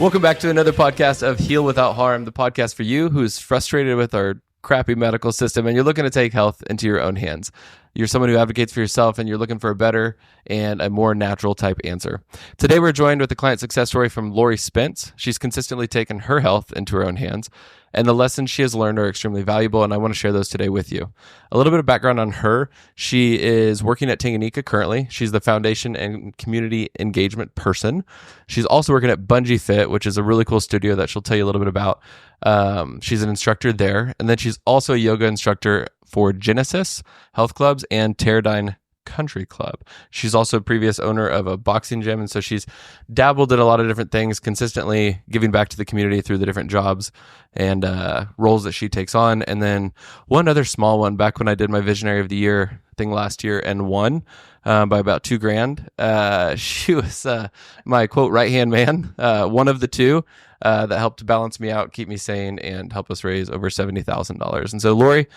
Welcome back to another podcast of Heal Without Harm, the podcast for you who's frustrated with our crappy medical system and you're looking to take health into your own hands. You're someone who advocates for yourself and you're looking for a better and a more natural type answer. Today, we're joined with a client success story from Laurie Spence. She's consistently taken her health into her own hands, and the lessons she has learned are extremely valuable, and I want to share those today with you. A little bit of background on her. She is working at Tanganyika currently. She's the foundation and community engagement person. She's also working at Bungee Fit, which is a really cool studio that she'll tell you a little bit about. She's an instructor there, and then she's also a yoga instructor for Genesis Health Clubs and Teradyne Country Club. She's also a previous owner of a boxing gym, and so she's dabbled in a lot of different things, consistently giving back to the community through the different jobs and roles that she takes on. And then one other small one, back when I did my Visionary of the Year thing last year and won by about $2,000. She was my quote right-hand man, one of the two that helped balance me out, keep me sane, and help us raise over $70,000. And so, Laurie,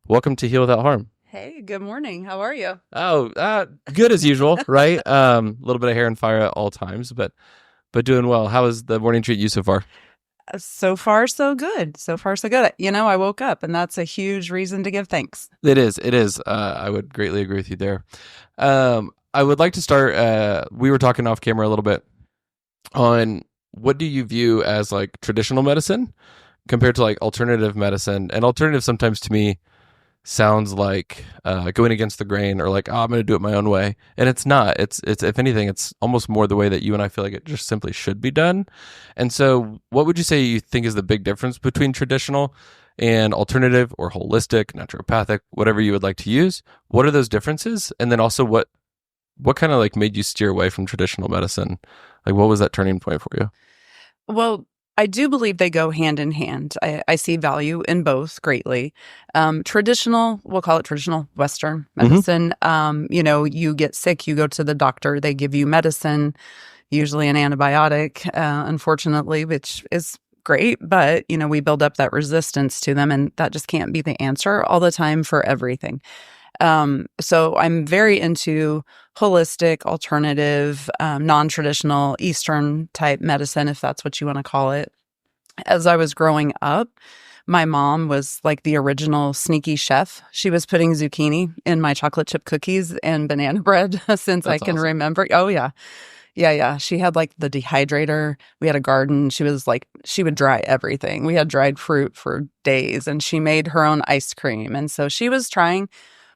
welcome to Heal Without Harm. Hey, good morning. How are you? Oh, good as usual, right? A little bit of hair and fire at all times, but doing well. How has the morning treat you so far? So far, so good. So far, so good. You know, I woke up, and that's a huge reason to give thanks. It is. I would greatly agree with you there. I would like to start, we were talking off camera a little bit on what do you view as like traditional medicine compared to like alternative medicine? And alternative sometimes to me sounds like going against the grain or like, oh, I'm going to do it my own way. And it's not. It's if anything, it's almost more the way that you and I feel like it just simply should be done. And so what would you say you think is the big difference between traditional and alternative or holistic, naturopathic, whatever you would like to use? What are those differences? And then also what kind of like made you steer away from traditional medicine? Like what was that turning point for you? Well, I do believe they go hand in hand. I see value in both greatly. Traditional, we'll call it traditional Western medicine. You know, you get sick, you go to the doctor, they give you medicine, usually an antibiotic, unfortunately, which is great. But, you know, we build up that resistance to them, and that just can't be the answer all the time for everything. So I'm very into holistic, alternative, non-traditional, Eastern type medicine, if that's what you want to call it. As I was growing up, my mom was like the original sneaky chef. She was putting zucchini in my chocolate chip cookies and banana bread since I can remember. Oh, yeah. Yeah. She had like the dehydrator. We had a garden. She would dry everything. We had dried fruit for days, and she made her own ice cream. And so she was trying.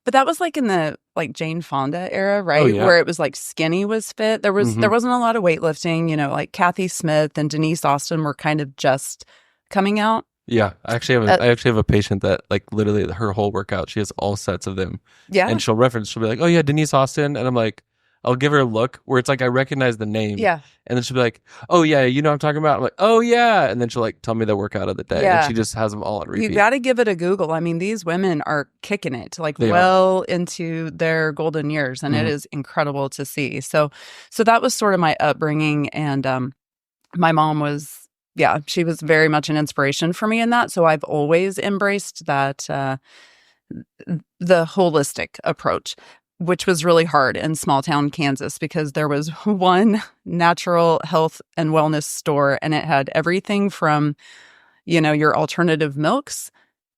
But that was like in the like Jane Fonda era, right? Oh, yeah. Where it was like skinny was fit. There wasn't a lot of weightlifting, you know, like Kathy Smith and Denise Austin were kind of just coming out. Yeah, I actually have a patient that like literally her whole workout, she has all sets of them. Yeah. And she'll be like, oh yeah, Denise Austin. And I'm like, I'll give her a look where it's like I recognize the name. Yeah. And then she'll be like, oh yeah, you know what I'm talking about? I'm like, oh yeah. And then she'll like tell me the workout of the day. Yeah. And she just has them all on repeat. You got to give it a Google. I mean, these women are kicking it like into their golden years, and it is incredible to see. So that was sort of my upbringing, and my mom was, she was very much an inspiration for me in that. So I've always embraced that, the holistic approach, which was really hard in small town Kansas because there was one natural health and wellness store, and it had everything from, you know, your alternative milks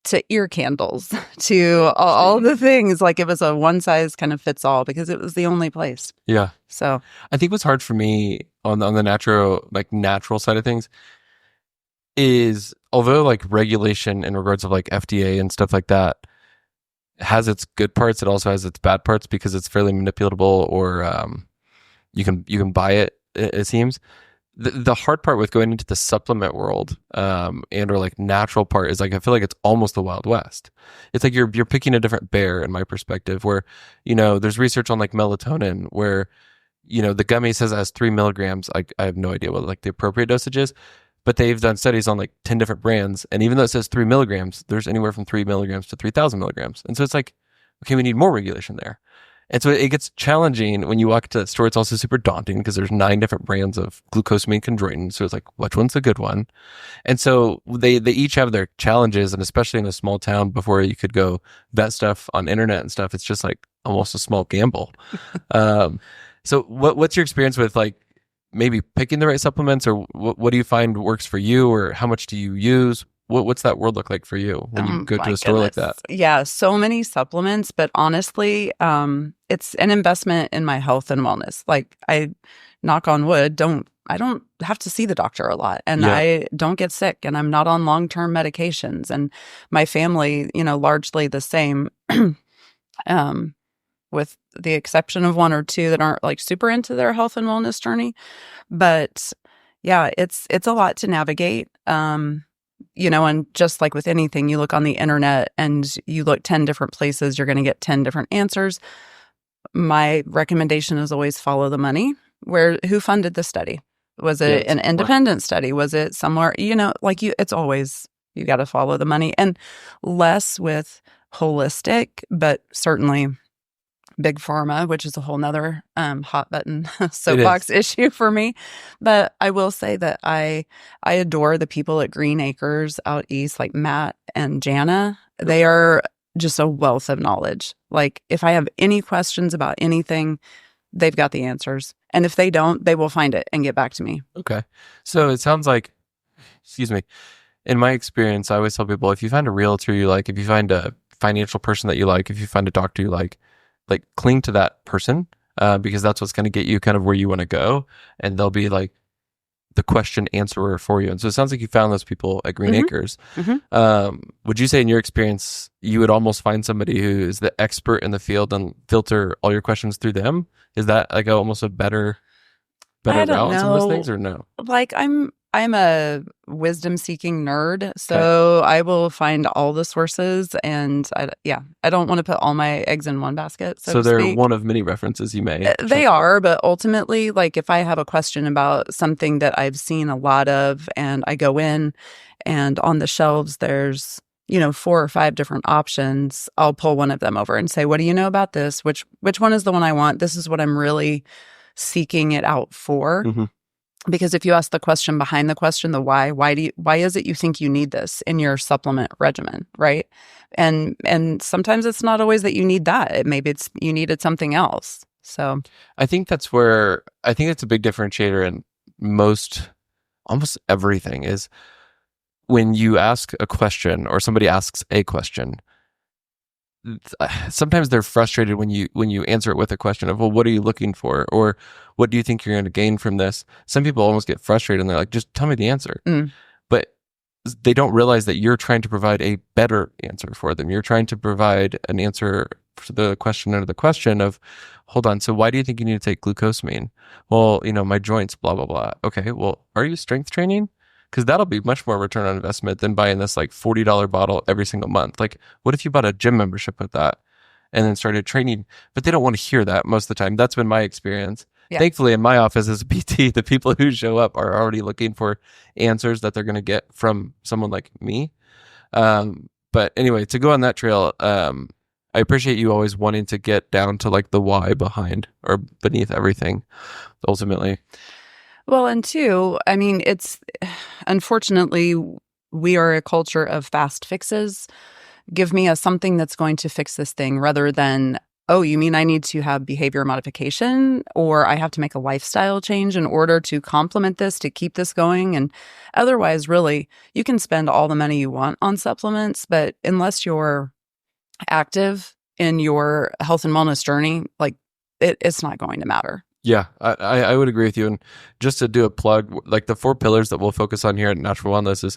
to ear candles to all the things. Like it was a one size kind of fits all because it was the only place. Yeah. So I think what's hard for me on the natural side of things is, although like regulation in regards of like FDA and stuff like that has its good parts, it also has its bad parts because it's fairly manipulatable, or you can buy it. It seems the hard part with going into the supplement world and or like natural part is like I feel like it's almost the Wild West. It's like you're picking a different bear in my perspective. Where, you know, there's research on like melatonin where, you know, the gummy says it has 3 milligrams. I have no idea what like the appropriate dosage is. But they've done studies on like 10 different brands. And even though it says 3 milligrams, there's anywhere from 3 milligrams to 3,000 milligrams. And so it's like, okay, we need more regulation there. And so it gets challenging when you walk to the store. It's also super daunting because there's 9 different brands of glucosamine chondroitin. So it's like, which one's the good one? And so they each have their challenges. And especially in a small town, before you could go vet stuff on internet and stuff, it's just like almost a small gamble. So what's your experience with like maybe picking the right supplements, or what do you find works for you, or how much do you use? What's that world look like for you when you go to a store like that? Yeah, so many supplements, but honestly, it's an investment in my health and wellness. Like, I knock on wood, I don't have to see the doctor a lot, and I don't get sick, and I'm not on long-term medications, and my family, largely the same. With the exception of one or two that aren't like super into their health and wellness journey. But yeah, it's a lot to navigate. And just like with anything, you look on the internet and you look 10 different places, you're going to get 10 different answers. My recommendation is always follow the money. Who funded the study? Was it an independent study? Was it somewhere, it's always, you got to follow the money, and less with holistic, but certainly big pharma, which is a whole nother hot button soapbox issue for me. But I will say that I adore the people at Green Acres out east, like Matt and Jana. They are just a wealth of knowledge. Like, if I have any questions about anything, they've got the answers. And if they don't, they will find it and get back to me. Okay. So it sounds like, excuse me, in my experience, I always tell people, if you find a realtor you like, if you find a financial person that you like, if you find a doctor you like cling to that person, because that's what's going to get you kind of where you want to go, and they'll be like the question answerer for you. And so it sounds like you found those people at Green Acres. Would you say, in your experience, you would almost find somebody who is the expert in the field and filter all your questions through them? Is that like almost a better route on some of those things, or no? Like, I'm a wisdom-seeking nerd, so I will find all the sources, and I don't want to put all my eggs in one basket. So they're speak. One of many references you may. They are, but ultimately, like, if I have a question about something that I've seen a lot of, and I go in, and on the shelves there's 4 or 5 different options, I'll pull one of them over and say, "What do you know about this? Which one is the one I want? This is what I'm really seeking it out for." Because if you ask the question behind the question, the why is it you think you need this in your supplement regimen, right? And sometimes it's not always that you need that. Maybe it's you needed something else. So I think it's a big differentiator in almost everything, is when you ask a question or somebody asks a question. Sometimes they're frustrated when you answer it with a question of, well, what are you looking for? Or what do you think you're going to gain from this? Some people almost get frustrated and they're like, just tell me the answer. But they don't realize that you're trying to provide a better answer for them. You're trying to provide an answer for the question under the question of, hold on, so why do you think you need to take glucosamine? Well, my joints, blah, blah, blah. Okay, well, are you strength training? Because that'll be much more return on investment than buying this like $40 bottle every single month. Like, what if you bought a gym membership with that and then started training? But they don't want to hear that most of the time. That's been my experience. Yeah. Thankfully, in my office as a PT, the people who show up are already looking for answers that they're going to get from someone like me. But anyway, to go on that trail, I appreciate you always wanting to get down to like the why behind or beneath everything, ultimately. Well, and two, I mean, unfortunately, we are a culture of fast fixes. Give me something that's going to fix this thing, rather than, oh, you mean I need to have behavior modification, or I have to make a lifestyle change in order to complement this, to keep this going. And otherwise, really, you can spend all the money you want on supplements, but unless you're active in your health and wellness journey, like it's not going to matter. Yeah, I would agree with you. And just to do a plug, like the 4 pillars that we'll focus on here at Natural Wellness is,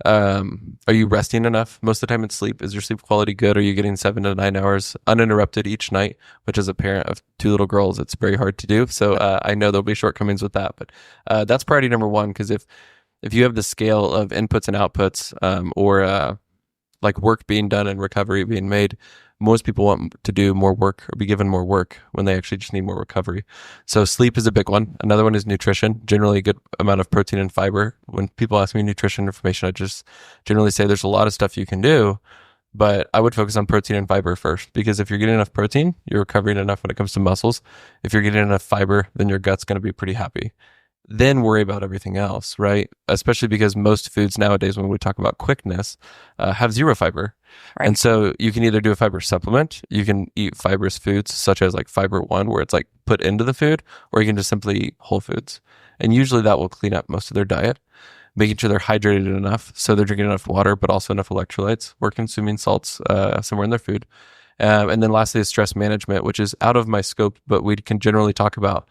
are you resting enough? Most of the time it's sleep. Is your sleep quality good? Are you getting 7 to 9 hours uninterrupted each night? Which, as a parent of 2 little girls, it's very hard to do. So I know there'll be shortcomings with that. But that's priority number 1, because if you have the scale of inputs and outputs, or like work being done and recovery being made, most people want to do more work or be given more work when they actually just need more recovery. So sleep is a big one. Another one is nutrition, generally a good amount of protein and fiber. When people ask me nutrition information, I just generally say there's a lot of stuff you can do, but I would focus on protein and fiber first, because if you're getting enough protein, you're recovering enough when it comes to muscles. If you're getting enough fiber, then your gut's going to be pretty happy. then worry about everything else, right? Especially because most foods nowadays, when we talk about quickness, have zero fiber. Right. And so you can either do a fiber supplement, you can eat fibrous foods such as like Fiber One, where it's like put into the food, or you can just simply eat whole foods. And usually that will clean up most of their diet, making sure they're hydrated enough, so they're drinking enough water, but also enough electrolytes. We're consuming salts somewhere in their food. And then lastly is stress management, which is out of my scope, but we can generally talk about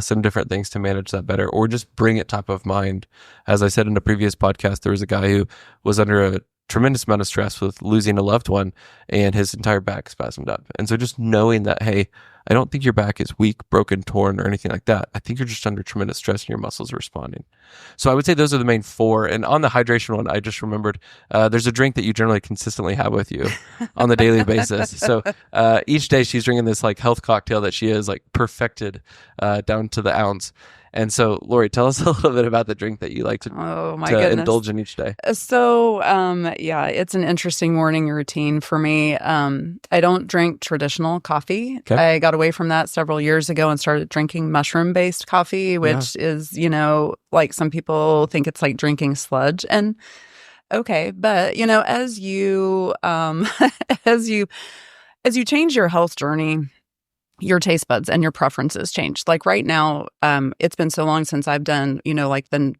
some different things to manage that better, or just bring it top of mind. As I said in a previous podcast, there was a guy who was under a tremendous amount of stress with losing a loved one, and his entire back spasmed up. And so just knowing that, hey, I don't think your back is weak, broken, torn, or anything like that. I think you're just under tremendous stress and your muscles are responding. So I would say those are the main four. And on the hydration one, I just remembered there's a drink that you generally consistently have with you on the daily basis. So each day she's drinking this like health cocktail that she has like perfected down to the ounce. And so, Laurie, tell us a little bit about the drink that you like to indulge in each day. So, yeah, it's an interesting morning routine for me. I don't drink traditional coffee. Okay. I got away from that several years ago and started drinking mushroom-based coffee, which is, like some people think it's like drinking sludge. And okay, but as you as you change your health journey, your taste buds and your preferences change. Like right now, it's been so long since I've done, like the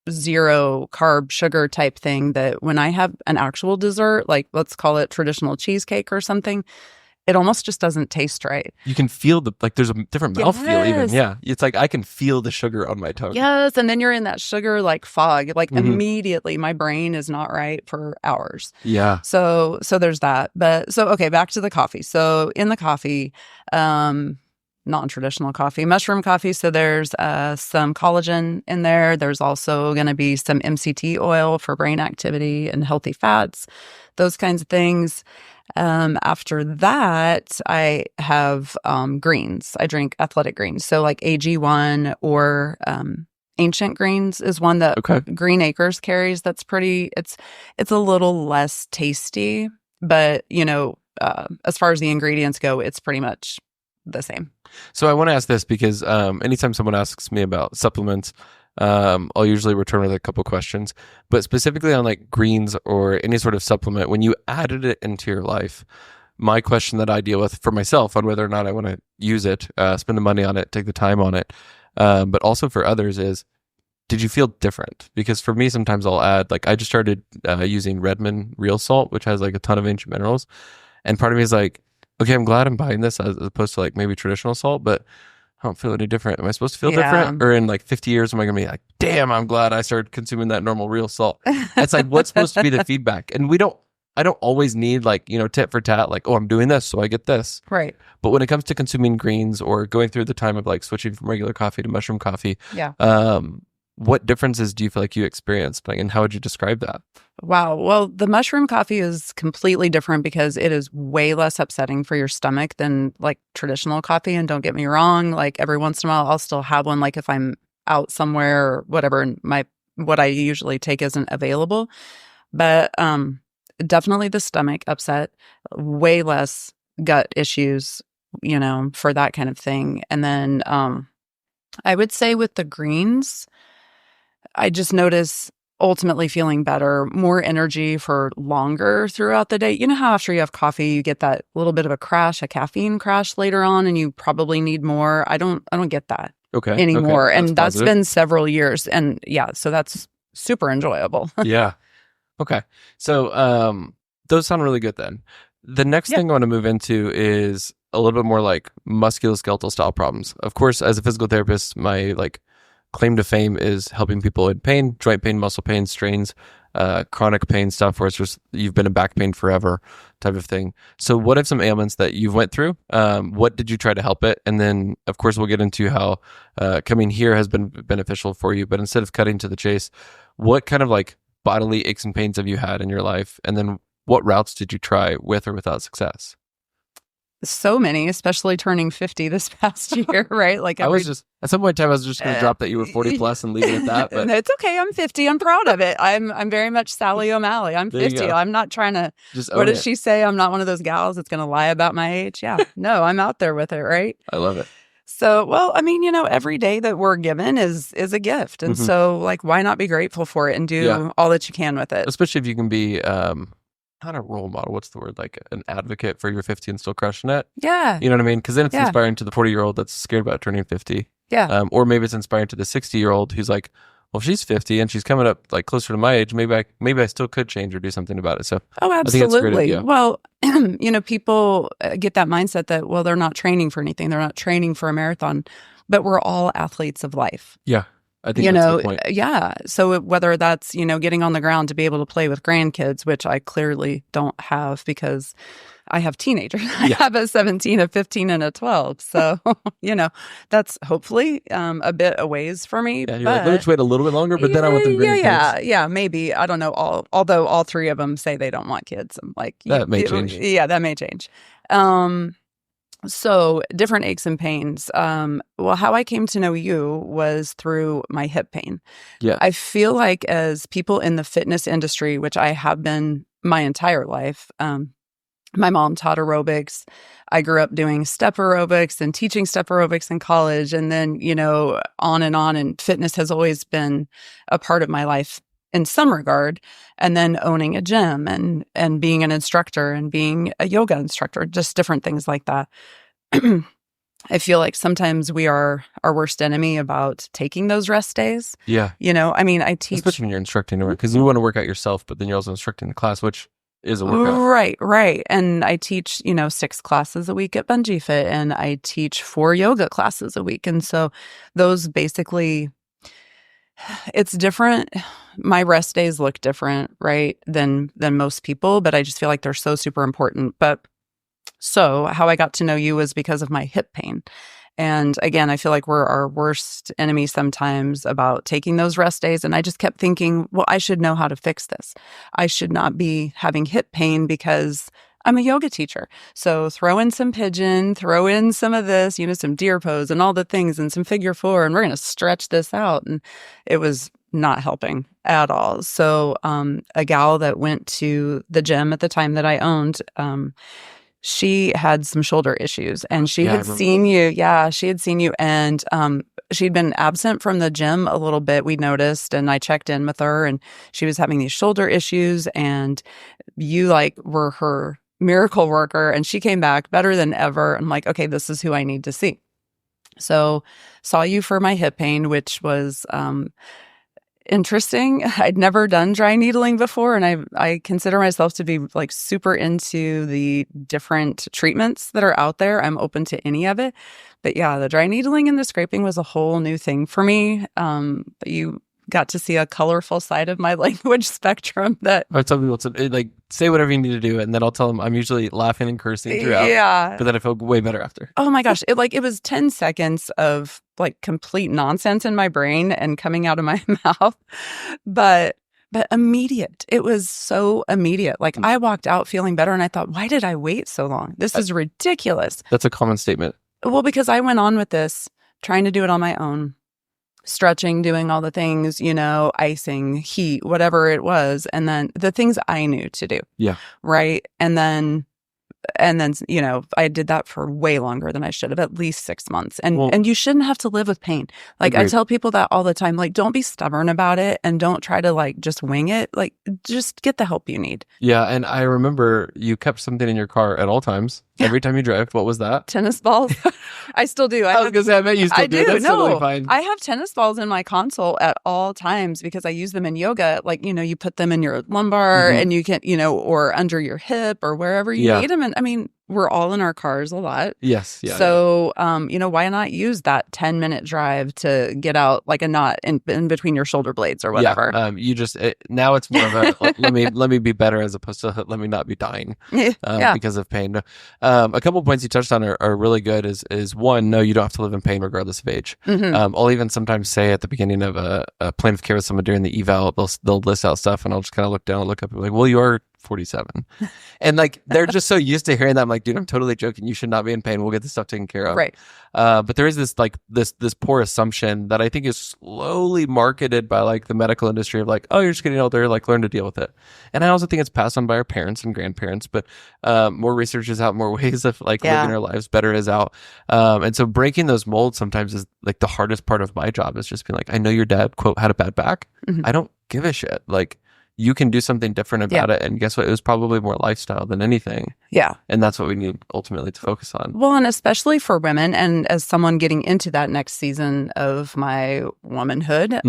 zero carb sugar type thing, that when I have an actual dessert, like let's call it traditional cheesecake or something, it almost just doesn't taste right. You can feel there's a different mouthfeel even. Yeah. It's like I can feel the sugar on my tongue. Yes. And then you're in that sugar like fog. Like immediately my brain is not right for hours. Yeah. So there's that. But okay, back to the coffee. So in the coffee, non-traditional coffee, mushroom coffee. So there's some collagen in there. There's also going to be some MCT oil for brain activity and healthy fats, those kinds of things. After that, I have greens. I drink athletic greens. So like AG1 or Ancient Greens is one that Green Acres carries. That's pretty, it's a little less tasty, but as far as the ingredients go, it's pretty much the same. So I want to ask this because anytime someone asks me about supplements, I'll usually return with a couple questions, but specifically on like greens or any sort of supplement, when you added it into your life, my question that I deal with for myself on whether or not I want to use it, spend the money on it, take the time on it, but also for others is, did you feel different? Because for me, sometimes I'll add, like I just started using Redmond Real Salt, which has like a ton of ancient minerals. And part of me is like, okay, I'm glad I'm buying this as opposed to like maybe traditional salt, but I don't feel any different. Am I supposed to feel different? Or in like 50 years, am I going to be like, damn, I'm glad I started consuming that normal real salt? It's like, what's supposed to be the feedback? And I don't always need like, tit for tat, like, oh, I'm doing this, so I get this. Right. But when it comes to consuming greens or going through the time of like switching from regular coffee to mushroom coffee, what differences do you feel like you experienced? Like, and how would you describe that? Wow. Well, the mushroom coffee is completely different because it is way less upsetting for your stomach than like traditional coffee. And don't get me wrong, like every once in a while, I'll still have one, like if I'm out somewhere or whatever, and what I usually take isn't available. But definitely the stomach upset, way less gut issues, for that kind of thing. And then I would say with the greens, I just notice ultimately feeling better, more energy for longer throughout the day. You know how after you have coffee, you get that little bit of a caffeine crash later on, and you probably need more. I don't get that anymore. And that's been several years. And yeah, so that's super enjoyable. Yeah. Okay. So those sound really good then. The next thing I want to move into is a little bit more like musculoskeletal style problems. Of course, as a physical therapist, my like claim to fame is helping people in pain, joint pain, muscle pain, strains, chronic pain stuff where it's just you've been in back pain forever type of thing. So what are some ailments that you've went through? What did you try to help it? And then of course we'll get into how coming here has been beneficial for you. But instead of cutting to the chase, what kind of like bodily aches and pains have you had in your life? And then what routes did you try with or without success? So many, especially turning 50 this past year, right? Like at some point in time, I was just going to drop that you were 40 plus and leave it at that. But it's okay. I'm 50. I'm proud of it. I'm very much Sally O'Malley. I'm 50. I'm not trying to, what did she say? I'm not one of those gals that's going to lie about my age. Yeah. No, I'm out there with it, right? I love it. So, well, I mean, every day that we're given is a gift. And so, like, why not be grateful for it and do all that you can with it? Especially if you can be not a role model, what's the word? Like an advocate for your 50 and still crushing it. Yeah. You know what I mean? Because then it's inspiring to the 40-year-old that's scared about turning 50. Yeah. Or maybe it's inspiring to the 60-year-old who's like, well, she's 50 and she's coming up like closer to my age. Maybe I still could change or do something about it. So, absolutely. I think it's a great idea. Well, people get that mindset that, well, they're not training for anything. They're not training for a marathon, but we're all athletes of life. Yeah. I think that's the point. Yeah. So whether that's, getting on the ground to be able to play with grandkids, which I clearly don't have because I have teenagers. I have a 17, a 15, and a 12. So, that's hopefully a bit a ways for me. Yeah, you're like, let me just wait a little bit longer, but then I want them grandkids. Yeah, maybe. I don't know. Although all three of them say they don't want kids. I'm like, that may change. Yeah, that may change. So different aches and pains. Well, how I came to know you was through my hip pain. Yeah. I feel like as people in the fitness industry, which I have been my entire life, my mom taught aerobics. I grew up doing step aerobics and teaching step aerobics in college. And then, on. And fitness has always been a part of my life in some regard. And then owning a gym and being an instructor and being a yoga instructor, just different things like that. I feel like sometimes we are our worst enemy about taking those rest days. Yeah. I mean, I teach. Especially when you're instructing, because you want to work out yourself, but then you're also instructing the class, which is a workout. Right. And I teach, 6 classes a week at Bungee Fit, and I teach 4 yoga classes a week. And so those basically, it's different. My rest days look different, right, than most people, but I just feel like they're so super important. But so how I got to know you was because of my hip pain. And again, I feel like we're our worst enemy sometimes about taking those rest days. And I just kept thinking, well, I should know how to fix this. I should not be having hip pain because I'm a yoga teacher. So throw in some pigeon, throw in some of this, some deer pose and all the things and some figure 4, and we're going to stretch this out. And it was not helping at all. So a gal that went to the gym at the time that I owned, she had some shoulder issues, and she had seen you. Yeah, she had seen you, and she'd been absent from the gym a little bit, we noticed, and I checked in with her, and she was having these shoulder issues, and you were her miracle worker, and she came back better than ever. I'm like, okay, this is who I need to see. So saw you for my hip pain, which was interesting. I'd never done dry needling before, and I consider myself to be super into the different treatments that are out there. I'm open to any of it. But yeah, the dry needling and the scraping was a whole new thing for me. You got to see a colorful side of my language spectrum that I tell people to say whatever you need to do, and then I'll tell them I'm usually laughing and cursing throughout. Yeah. But then I feel way better after. Oh my gosh. It was 10 seconds of complete nonsense in my brain and coming out of my mouth. But immediate. It was so immediate. I walked out feeling better, and I thought, why did I wait so long? This is ridiculous. That's a common statement. Well, because I went on with this, trying to do it on my own. Stretching, doing all the things, icing, heat, whatever it was. And then the things I knew to do. Yeah. Right. And then, I did that for way longer than I should have, at least 6 months. And you shouldn't have to live with pain. Agreed. I tell people that all the time, don't be stubborn about it, and don't try to just wing it. Just get the help you need. Yeah. And I remember you kept something in your car at all times. Every time you drive. What was that? Tennis balls. I still do. I was going to say, I bet you still do. That's totally fine. I have tennis balls in my console at all times because I use them in yoga. You put them in your lumbar, and you can, or under your hip or wherever you need them. And I mean, we're all in our cars a lot. Yes. Yeah. So, why not use that 10-minute drive to get out a knot in between your shoulder blades or whatever? Yeah. Now it's more of a let me be better as opposed to let me not be dying because of pain. A couple of points you touched on are really good. Is one, no, you don't have to live in pain regardless of age. I'll even sometimes say at the beginning of a plan of care with someone during the eval, they'll list out stuff, and I'll just kind of look down and look up and be like, well, you are 47. And like, they're just so used to hearing that. I'm like, dude, I'm totally joking. You should not be in pain. We'll get this stuff taken care of. Right. But there is this like this poor assumption that I think is slowly marketed by like the medical industry of like, oh, you're just getting older, like learn to deal with it. And I also think it's passed on by our parents and grandparents, but more research is out, more ways of like living our lives better is out. And so breaking those molds sometimes is like the hardest part of my job, is just being like, I know your dad, quote, had a bad back. I don't give a shit. Like, you can do something different about it. And guess what? It was probably more lifestyle than anything. Yeah. And that's what we need ultimately to focus on. Well, and especially for women, and as someone getting into that next season of my womanhood,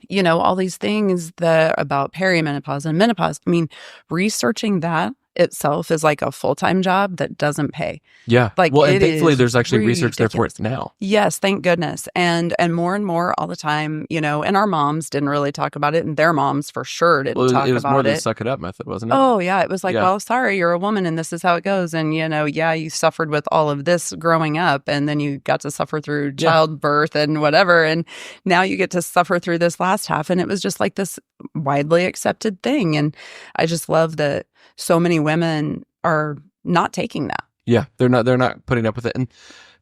you know, all these things that about perimenopause and menopause, I mean, researching that itself is like a full-time job that doesn't pay. Yeah. Like, well, and thankfully there's actually research there for it now. Yes, thank goodness. And more all the time, you know, and our moms didn't really talk about it, and their moms for sure didn't talk about it. It was more the suck it up method, wasn't it? Oh, yeah. It was like, well, sorry, you're a woman and this is how it goes. And, you know, you suffered with all of this growing up, and then you got to suffer through childbirth and whatever. And now you get to suffer through this last half. And it was just like this widely accepted thing. And I just love that so many women are not taking that. Yeah, they're not putting up with it. And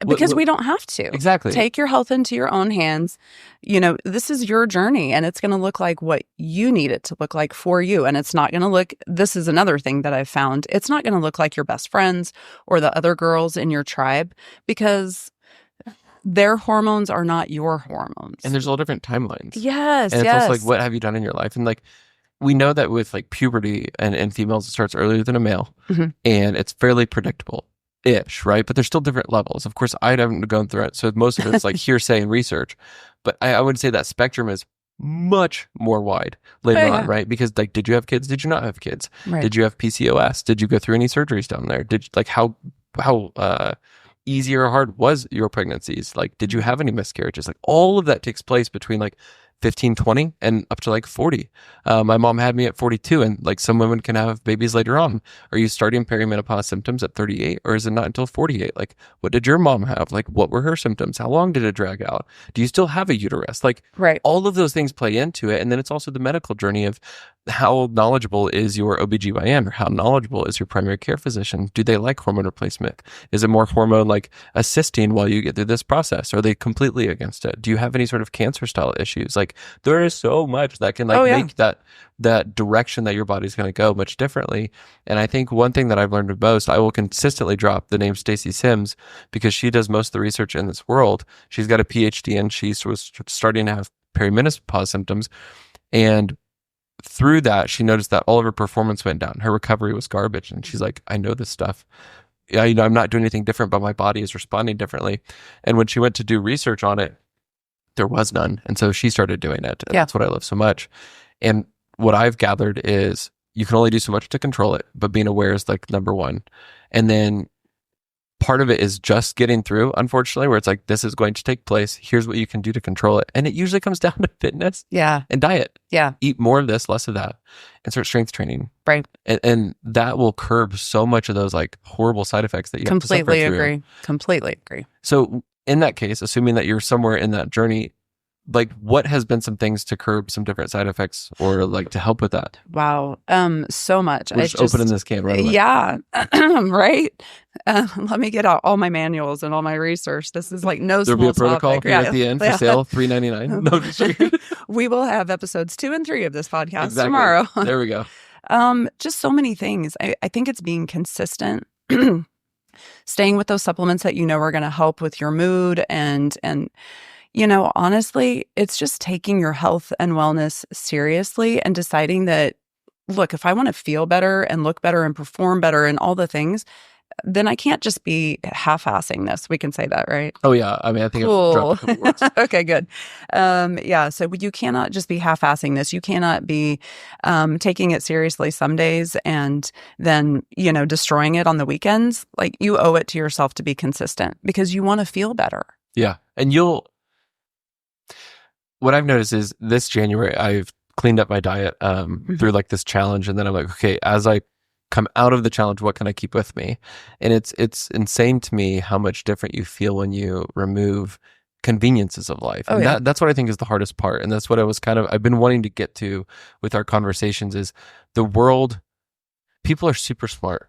because we don't have to. Exactly. Take your health into your own hands. You know, this is your journey, and it's going to look like what you need it to look like for you. And it's not going to look, this is another thing that I've found, it's not going to look like your best friends or the other girls in your tribe, because their hormones are not your hormones. And there's all different timelines. Yes, and it's also like, what have you done in your life? And like, we know that with like puberty and females, it starts earlier than a male, and it's fairly predictable-ish, right? But there's still different levels. Of course, I haven't gone through it, so most of it's like hearsay and research. But I would say that spectrum is much more wide later on, right? Because like, did you have kids? Did you not have kids? Right. Did you have PCOS? Did you go through any surgeries down there? Did you, like, how easy or hard was your pregnancies? Like, did you have any miscarriages? Like, all of that takes place between like 15, 20 and up to like 40. My mom had me at 42, and like some women can have babies later on. Are you starting perimenopause symptoms at 38, or is it not until 48? Like, what did your mom have? Like, what were her symptoms? How long did it drag out? Do you still have a uterus? Like, all of those things play into it. And then it's also the medical journey of how knowledgeable is your OBGYN, or how knowledgeable is your primary care physician? Do they like hormone replacement? Is it more hormone like assisting while you get through this process? Are they completely against it? Do you have any sort of cancer style issues? Like, there is so much that can like make that direction that your body's going to go much differently. And I think one thing that I've learned the most, I will consistently drop the name Stacey Sims, because she does most of the research in this world. She's got a PhD, and she was starting to have perimenopause symptoms. And through that, she noticed that all of her performance went down. Her recovery was garbage. And she's like, I know this stuff. Yeah, you know, I'm not doing anything different, but my body is responding differently. And when she went to do research on it, there was none. And so she started doing it. And that's what I love so much. And what I've gathered is you can only do so much to control it, but being aware is like number one. And then part of it is just getting through, unfortunately, where it's like, this is going to take place. Here's what you can do to control it. And it usually comes down to fitness and diet. Yeah. Eat more of this, less of that, and start strength training. Right. And that will curb so much of those like horrible side effects that you have to suffer through. Completely agree. So in that case, assuming that you're somewhere in that journey, like, what has been some things to curb some different side effects, or like to help with that? Wow. So much. We're just opening this can right away. Yeah. Right. Let me get out all my manuals and all my research. This is like no small topic. There'll be a protocol here at the end for sale, $3.99. No, just we will have episodes 2 and 3 of this podcast tomorrow. There we go. Just so many things. I think it's being consistent. Staying with those supplements that you know are going to help with your mood, and you know, honestly, it's just taking your health and wellness seriously and deciding that, look, if I want to feel better and look better and perform better and all the things, then I can't just be half-assing this. We can say that, right? Oh, yeah. I mean, I think I've dropped a couple words. Okay, good. Yeah, so you cannot just be half-assing this. You cannot be taking it seriously some days and then, you know, destroying it on the weekends. Like, you owe it to yourself to be consistent because you want to feel better. Yeah, and what I've noticed is this January, I've cleaned up my diet through like this challenge. And then I'm like, okay, as I come out of the challenge, what can I keep with me? And it's insane to me how much different you feel when you remove conveniences of life. And that's what I think is the hardest part. And that's what I've been wanting to get to with our conversations is the world people are super smart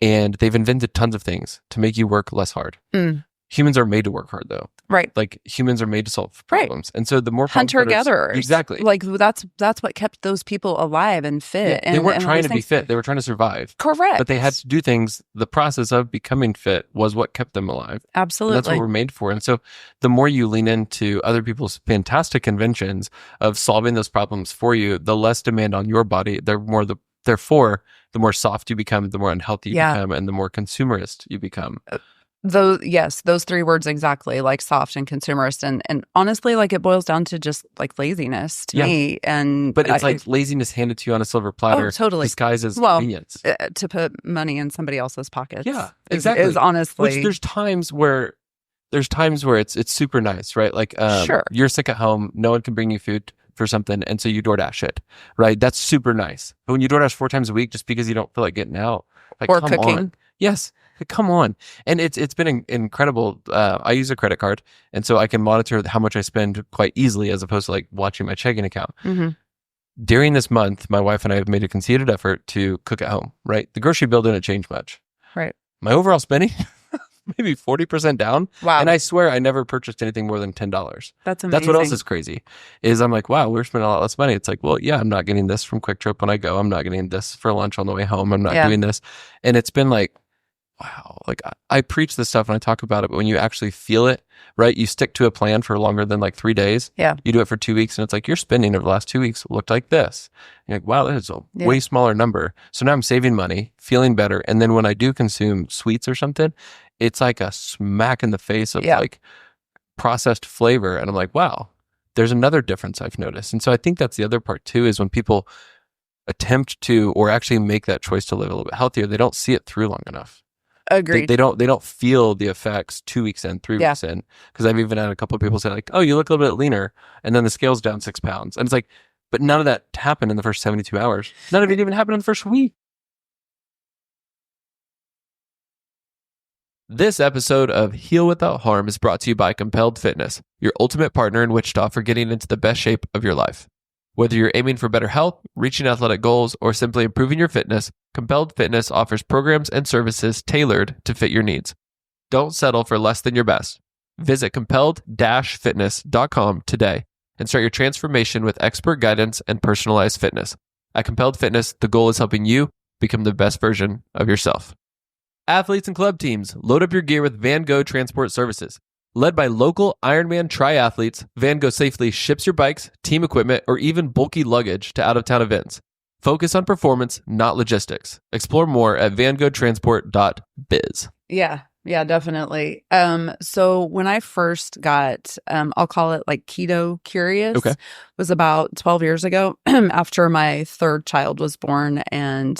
and they've invented tons of things to make you work less hard. Humans are made to work hard, though. Right. Like humans are made to solve problems. And so the more hunter-gatherers. Exactly. Like that's what kept those people alive and fit. Yeah, they weren't trying to be fit. They were trying to survive. Correct. But they had to do things. The process of becoming fit was what kept them alive. Absolutely. And that's what we're made for. And so the more you lean into other people's fantastic inventions of solving those problems for you, the less demand on your body. Therefore, the more soft you become, the more unhealthy you become, and the more consumerist you become. Those three words exactly, like soft and consumerist, and honestly, like it boils down to just like laziness to me. But it's like laziness handed to you on a silver platter, totally disguised as convenience, to put money in somebody else's pockets. Yeah, exactly. Is honestly, which there's times where it's super nice, right? Like sure, you're sick at home, no one can bring you food for something, and so you DoorDash it, right? That's super nice. But when you DoorDash 4 times a week just because you don't feel like getting out, like or come cooking, on. Yes. Come on. And it's been incredible. I use a credit card, and so I can monitor how much I spend quite easily as opposed to like watching my checking account. During this month, my wife and I have made a concerted effort to cook at home, right? The grocery bill didn't change much. Right. My overall spending, maybe 40% down. Wow. And I swear I never purchased anything more than $10. That's amazing. That's what else is crazy, is I'm like, wow, we're spending a lot less money. It's like, well, yeah, I'm not getting this from Quick Trip when I go. I'm not getting this for lunch on the way home. I'm not doing this. And it's been like, wow, like I preach this stuff and I talk about it, but when you actually feel it, right, you stick to a plan for longer than like 3 days. Yeah. You do it for 2 weeks and it's like your spending over the last 2 weeks looked like this. You're like, wow, that is a way smaller number. So now I'm saving money, feeling better. And then when I do consume sweets or something, it's like a smack in the face of like processed flavor. And I'm like, wow, there's another difference I've noticed. And so I think that's the other part too, is when people attempt to, or actually make that choice to live a little bit healthier, they don't see it through long enough. Agreed. They don't feel the effects 2 weeks in, 3 weeks in. Because I've even had a couple of people say like, oh, you look a little bit leaner. And then the scale's down 6 pounds. And it's like, but none of that happened in the first 72 hours. None of it even happened in the first week. This episode of Heal Without Harm is brought to you by Compelled Fitness, your ultimate partner in Wichita for getting into the best shape of your life. Whether you're aiming for better health, reaching athletic goals, or simply improving your fitness, Compelled Fitness offers programs and services tailored to fit your needs. Don't settle for less than your best. Visit compelled-fitness.com today and start your transformation with expert guidance and personalized fitness. At Compelled Fitness, the goal is helping you become the best version of yourself. Athletes and club teams, load up your gear with Van Gogh Transport Services. Led by local Ironman triathletes, Van Gogh safely ships your bikes, team equipment, or even bulky luggage to out-of-town events. Focus on performance, not logistics. Explore more at vangohtransport.biz. Yeah, definitely. So when I first got, I'll call it like keto curious, was about 12 years ago after my third child was born. And,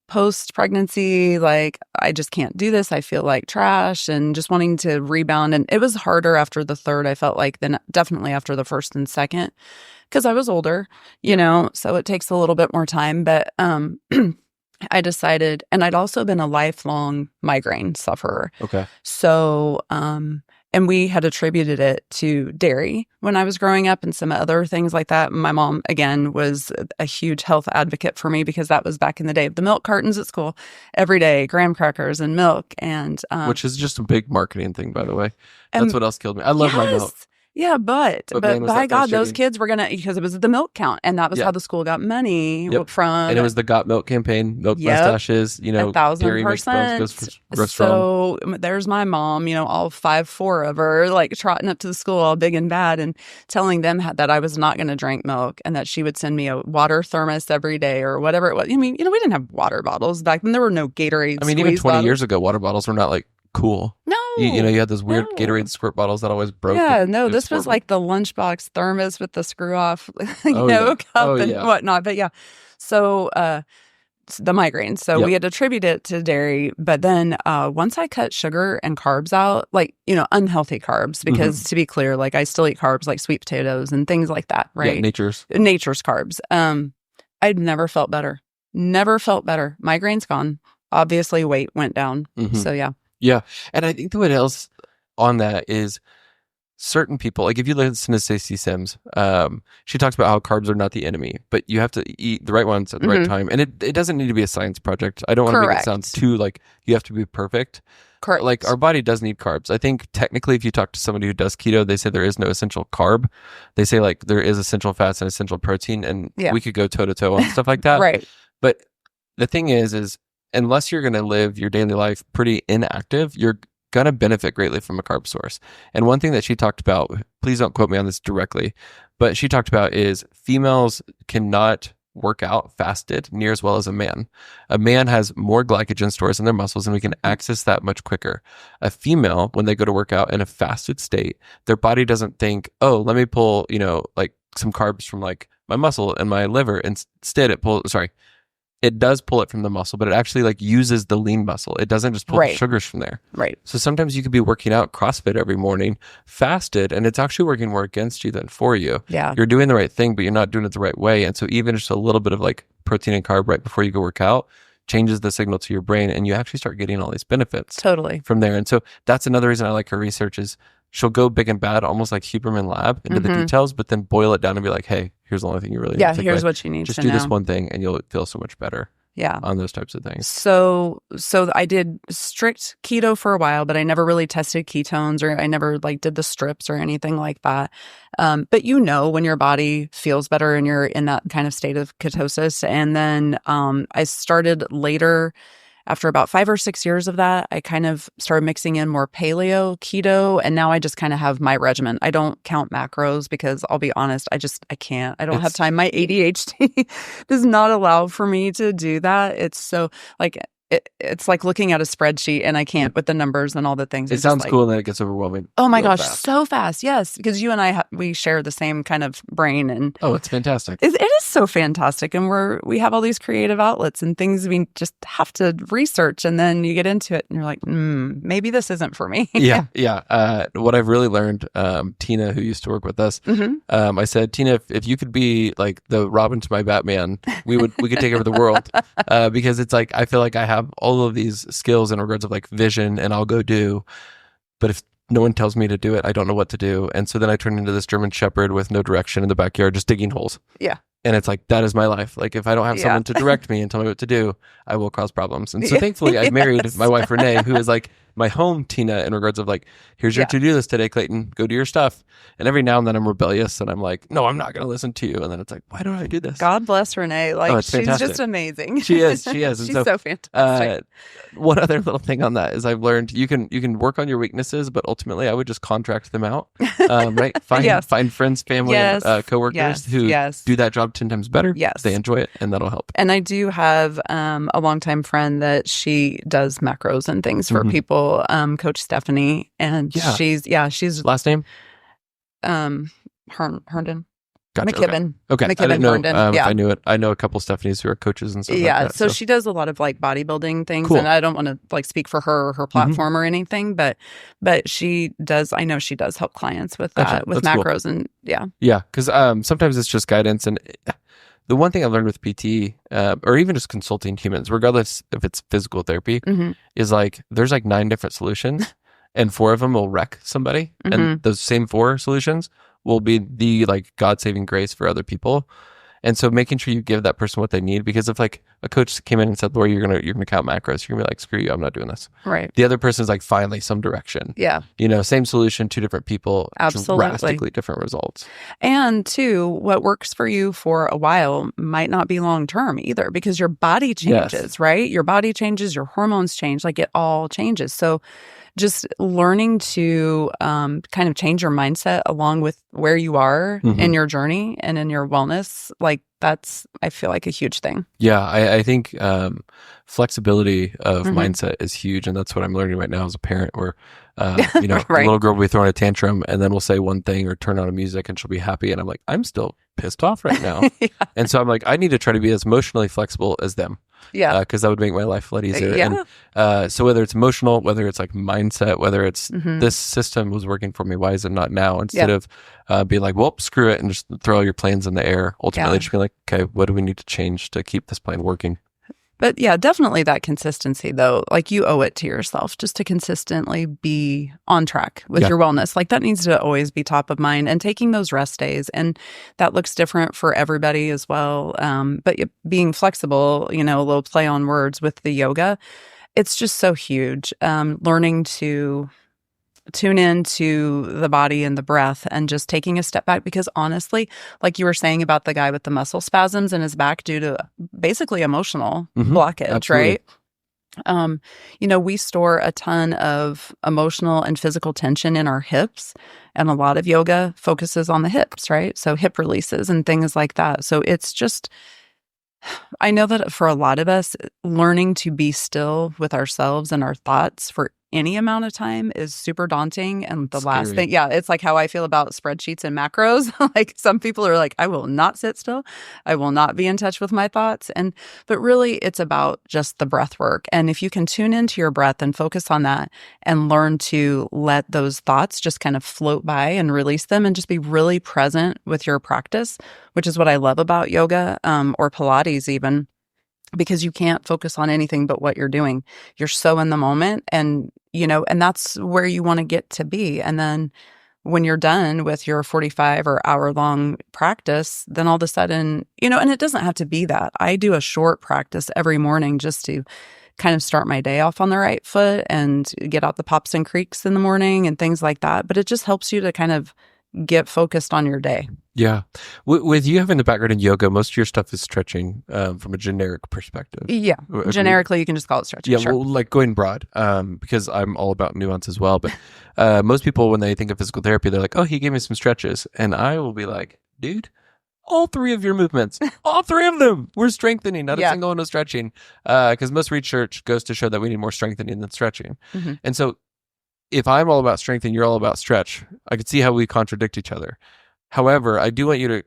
post-pregnancy, like, I just can't do this. I feel like trash and just wanting to rebound. And it was harder after the third, I felt like, than definitely after the first and second, because I was older, so it takes a little bit more time. But I decided, and I'd also been a lifelong migraine sufferer. Okay. So, and we had attributed it to dairy when I was growing up and some other things like that. My mom, again, was a huge health advocate for me because that was back in the day of the milk cartons at school every day, graham crackers and milk. And which is just a big marketing thing, by the way. That's what else killed me. I love my milk. Yeah, but by God, those kids were because it was the milk count, and that was how the school got money from. And it was the Got Milk campaign, milk mustaches, 1,000%. So there's my mom, all 5'4" of her, like trotting up to the school all big and bad, and telling them that I was not going to drink milk, and that she would send me a water thermos every day or whatever it was. I mean, we didn't have water bottles back then. There were no Gatorade. I mean, even 20 years ago, water bottles were not like cool. No. You had those weird Gatorade squirt bottles that always broke. Yeah, no, this was like the lunchbox thermos with the screw off, cup and whatnot. But so the migraine. So we had attributed it to dairy. But then once I cut sugar and carbs out, like, unhealthy carbs, because to be clear, like I still eat carbs like sweet potatoes and things like that, right? Yeah, nature's carbs. I'd never felt better. Migraine's gone. Obviously, weight went down. So, Yeah. And I think what else on that is, certain people, like if you listen to Stacey Sims, she talks about how carbs are not the enemy, but you have to eat the right ones at the right time. And it doesn't need to be a science project. I don't want to make it sound too like you have to be perfect. Correct. Like our body does need carbs. I think technically if you talk to somebody who does keto, they say there is no essential carb. They say like there is essential fats and essential protein, and we could go toe to toe on stuff like that. Right. But the thing is unless you're going to live your daily life pretty inactive, you're going to benefit greatly from a carb source. And one thing that she talked about, please don't quote me on this directly, but she talked about is females cannot work out fasted near as well as a man. A man has more glycogen stores in their muscles and we can access that much quicker. A female, when they go to work out in a fasted state, their body doesn't think, oh, let me pull, like some carbs from like my muscle and my liver. Instead, it does pull it from the muscle, but it actually like uses the lean muscle. It doesn't just pull the sugars from there. Right. So sometimes you could be working out CrossFit every morning, fasted, and it's actually working more against you than for you. Yeah. You're doing the right thing, but you're not doing it the right way. And so even just a little bit of like protein and carb right before you go work out changes the signal to your brain, and you actually start getting all these benefits from there. And so that's another reason I like her research is she'll go big and bad, almost like Huberman Lab into the details, but then boil it down and be like, hey, here's the only thing you really need to take here's away. what you need just to do know. this one thing and you'll feel so much better. Yeah. On those types of things. So I did strict keto for a while, but I never really tested ketones, or I never like did the strips or anything like that. But when your body feels better and you're in that kind of state of ketosis. And then I started later, after about 5 or 6 years of that, I kind of started mixing in more paleo, keto, and now I just kind of have my regimen. I don't count macros because I'll be honest, I can't. I don't have time. My ADHD does not allow for me to do that. It's so like it's like looking at a spreadsheet and I can't with the numbers and all the things. It sounds cool and then it gets overwhelming. Oh my gosh, so fast. Yes, because you and I we share the same kind of brain, and it's fantastic. It is so fantastic, and we have all these creative outlets and things we just have to research, and then you get into it and you're like, maybe this isn't for me. Yeah. What I've really learned, Tina, who used to work with us, I said, Tina, if you could be like the Robin to my Batman, we could take over the world, because it's like I feel like I have all of these skills in regards of like vision and I'll go do, but if no one tells me to do it, I don't know what to do. And so then I turn into this German Shepherd with no direction in the backyard, just digging holes. Yeah. And it's like, that is my life. Like if I don't have someone to direct me and tell me what to do, I will cause problems. And so thankfully I married my wife, Renee, who is like my home Tina in regards of like, here's your to-do list today, Clayton, go do your stuff. And every now and then I'm rebellious and I'm like, no, I'm not going to listen to you. And then it's like, why don't I do this? God bless Renee. Like it's she's fantastic. just amazing. She is. And she's so fantastic. One other little thing on that is I've learned you can work on your weaknesses, but ultimately I would just contract them out. Right? Find friends, family, and coworkers who do that job 10 times better. Yes. They enjoy it, and that'll help. And I do have a longtime friend that she does macros and things for people, Coach Stephanie, and she's last name Herndon. Gotcha. McKibben. Okay. McKibben, I didn't know Herndon. if I knew it. I know a couple Stephanies who are coaches and stuff like that. So she does a lot of like bodybuilding things, and I don't want to like speak for her or her platform or anything, but she does. I know she does help clients with that, with That's macros, cool. and because sometimes it's just guidance. And the one thing I've learned with PT, or even just consulting humans, regardless if it's physical therapy, is like there's like 9 different solutions, and 4 of them will wreck somebody, and those same 4 solutions will be the like God-saving grace for other people. And so making sure you give that person what they need, because if like a coach came in and said, Laurie, you're gonna count macros, you're gonna be like, screw you, I'm not doing this. Right. The other person's like, finally some direction. Yeah. Same solution, 2 different people, absolutely drastically different results. And 2, what works for you for a while might not be long term either, because your body changes, right? Your body changes, your hormones change, like it all changes. So just learning to kind of change your mindset along with where you are in your journey and in your wellness, like that's, I feel like, a huge thing. Yeah, I think flexibility of mindset is huge. And that's what I'm learning right now as a parent, where, a little girl will be throwing a tantrum and then we'll say one thing or turn on a music and she'll be happy. And I'm like, I'm still pissed off right now. And so I'm like, I need to try to be as emotionally flexible as them. Yeah. Because that would make my life a lot easier. And so whether it's emotional, whether it's like mindset, whether it's this system was working for me, why is it not now? Instead of being like, well, screw it and just throw all your plans in the air. Ultimately, just be like, okay, what do we need to change to keep this plan working? But yeah, definitely that consistency though. Like you owe it to yourself just to consistently be on track with your wellness. Like that needs to always be top of mind, and taking those rest days. And that looks different for everybody as well. But being flexible, a little play on words with the yoga, it's just so huge. Learning to tune into the body and the breath and just taking a step back, because honestly, like you were saying about the guy with the muscle spasms in his back due to basically emotional blockage, absolutely. right? We store a ton of emotional and physical tension in our hips, and a lot of yoga focuses on the hips, right? So hip releases and things like that. So it's just, I know that for a lot of us, learning to be still with ourselves and our thoughts for any amount of time is super daunting. And the last thing, it's like how I feel about spreadsheets and macros. Like some people are like, I will not sit still. I will not be in touch with my thoughts. But really it's about just the breath work. And if you can tune into your breath and focus on that and learn to let those thoughts just kind of float by and release them and just be really present with your practice, which is what I love about yoga, or Pilates even, because you can't focus on anything but what you're doing. You're so in the moment, and that's where you want to get to be. And then when you're done with your 45 or hour long practice, then all of a sudden, and it doesn't have to be that. I do a short practice every morning just to kind of start my day off on the right foot and get out the pops and creaks in the morning and things like that. But it just helps you to kind of get focused on your day. Yeah. With you having the background in yoga, most of your stuff is stretching from a generic perspective. Yeah. Generically, you can just call it stretching. Yeah. Sure. Well, like going broad, because I'm all about nuance as well. But most people, when they think of physical therapy, they're like, oh, he gave me some stretches. And I will be like, dude, all three of your movements, all three of them, we're strengthening, not a single one was stretching. Because most research goes to show that we need more strengthening than stretching. Mm-hmm. And so if I'm all about strength and you're all about stretch, I could see how we contradict each other. However, I do want you to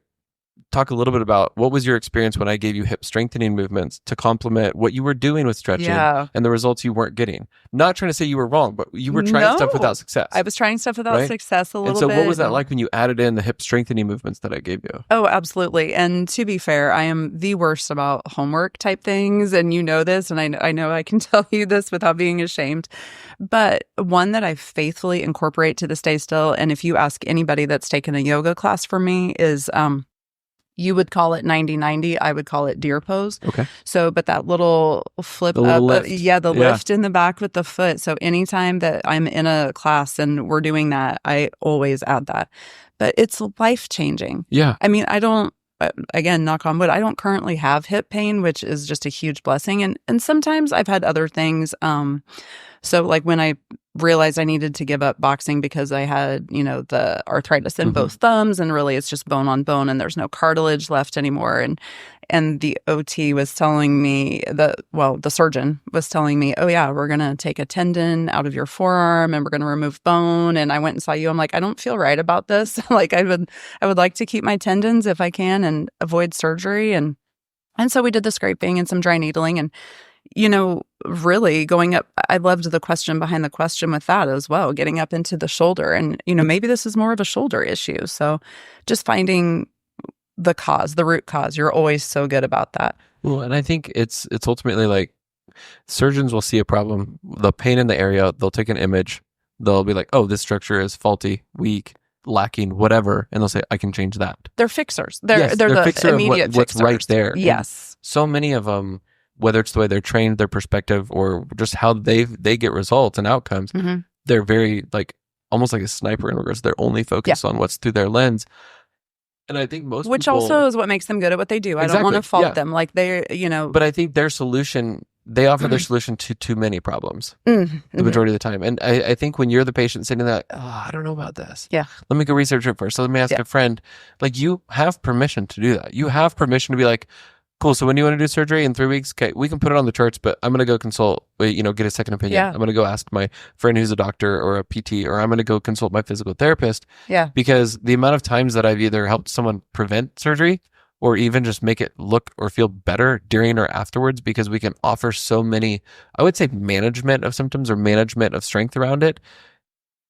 talk a little bit about what was your experience when I gave you hip strengthening movements to complement what you were doing with stretching and the results you weren't getting. Not trying to say you were wrong, but you were trying stuff without success. I was trying stuff without success a little bit. And so what was that like when you added in the hip strengthening movements that I gave you? Oh, absolutely. And to be fair, I am the worst about homework type things. And you know this, and I know I can tell you this without being ashamed. But one that I faithfully incorporate to this day still, and if you ask anybody that's taken a yoga class from me, is you would call it 90-90. I would call it deer pose. Okay. So, but that little flip the little up, lift. Lift in the back with the foot. So anytime that I'm in a class and we're doing that, I always add that. But it's life-changing. Yeah. I mean, I don't, again, knock on wood, I don't currently have hip pain, which is just a huge blessing. And sometimes I've had other things. So like when I realized I needed to give up boxing because I had, the arthritis in both thumbs, and really it's just bone on bone and there's no cartilage left anymore. And the OT was telling me the surgeon was telling me, oh yeah, we're going to take a tendon out of your forearm and we're going to remove bone. And I went and saw you. I'm like, I don't feel right about this. Like I would like to keep my tendons if I can and avoid surgery. And so we did the scraping and some dry needling, and really going up, I loved the question behind the question with that as well, getting up into the shoulder. And, maybe this is more of a shoulder issue. So just finding the root cause. You're always so good about that. Well, and I think it's ultimately like surgeons will see a problem, the pain in the area, they'll take an image, they'll be like, oh, this structure is faulty, weak, lacking, whatever. And they'll say, I can change that. They're fixers. They're the fixer immediate of what's fixers. right there. Yes. And so many of them, whether it's the way they're trained, their perspective, or just how they get results and outcomes, they're very almost like a sniper in regards. They're only focused on what's through their lens. And I think most Which people, also is what makes them good at what they do. I don't want to fault them. Like they're, But I think their solution, they offer their solution to too many problems the majority of the time. And I think when you're the patient sitting there, I don't know about this. Yeah. Let me go research it first. So let me ask a friend. Like, you have permission to do that. You have permission to be like, cool. So when do you want to do surgery? In 3 weeks? Okay, we can put it on the charts, but I'm going to go consult, get a second opinion. Yeah. I'm going to go ask my friend who's a doctor or a PT, or I'm going to go consult my physical therapist. Yeah. Because the amount of times that I've either helped someone prevent surgery or even just make it look or feel better during or afterwards, because we can offer so many, I would say, management of symptoms or management of strength around it.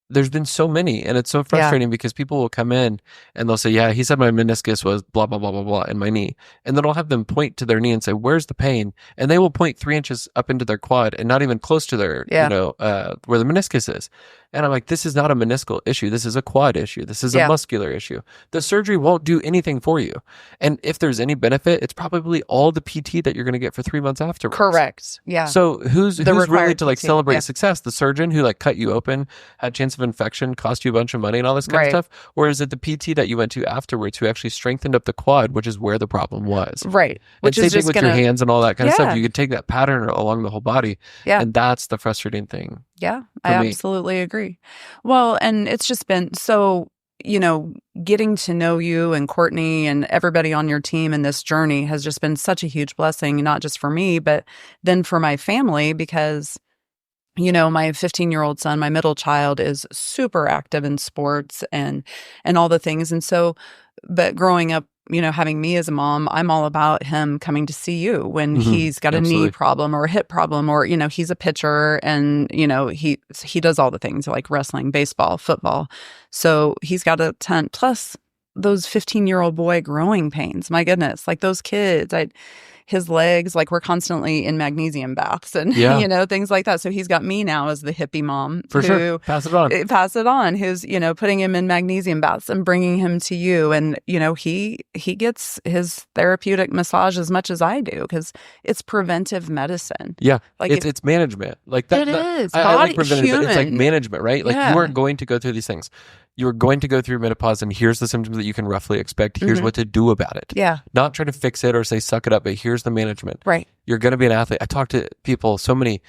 there's been so many, and it's so frustrating because people will come in and they'll say, yeah, he said my meniscus was blah, blah, blah, blah, blah in my knee. And then I'll have them point to their knee and say, where's the pain? And they will point 3 inches up into their quad and not even close to their, where the meniscus is. And I'm like, this is not a meniscal issue. This is a quad issue. This is a muscular issue. The surgery won't do anything for you. And if there's any benefit, it's probably all the PT that you're going to get for 3 months afterwards. Correct. Yeah. So who's really to like PT. celebrate success? The surgeon who like cut you open, had chance of infection, cost you a bunch of money and all this kind of stuff? Or is it the PT that you went to afterwards who actually strengthened up the quad, which is where the problem was? Right. Which is just with your hands and all that kind of stuff. You could take that pattern along the whole body. Yeah. And that's the frustrating thing. Yeah, I absolutely agree. Well, and it's just been so, getting to know you and Courtney and everybody on your team in this journey has just been such a huge blessing, not just for me, but then for my family, because, my 15-year-old son, my middle child, is super active in sports and all the things. And so, but growing up, having me as a mom, I'm all about him coming to see you when he's got a knee problem or a hip problem, or, he's a pitcher and, he does all the things like wrestling, baseball, football. So he's got a ton, plus those 15-year-old boy growing pains. My goodness, like those kids, his legs, like we're constantly in magnesium baths and, things like that. So he's got me now as the hippie mom. For sure. Pass it on. Who's, putting him in magnesium baths and bringing him to you. And, he gets his therapeutic massage as much as I do because it's preventive medicine. Yeah. Like it's management. Like that. It is. I like preventative, but it's like management, right? Like you are going to go through these things. You're going to go through menopause and here's the symptoms that you can roughly expect. Here's what to do about it. Yeah. Not try to fix it or say, suck it up, but here's the management. Right. You're going to be an athlete. I talk to people so many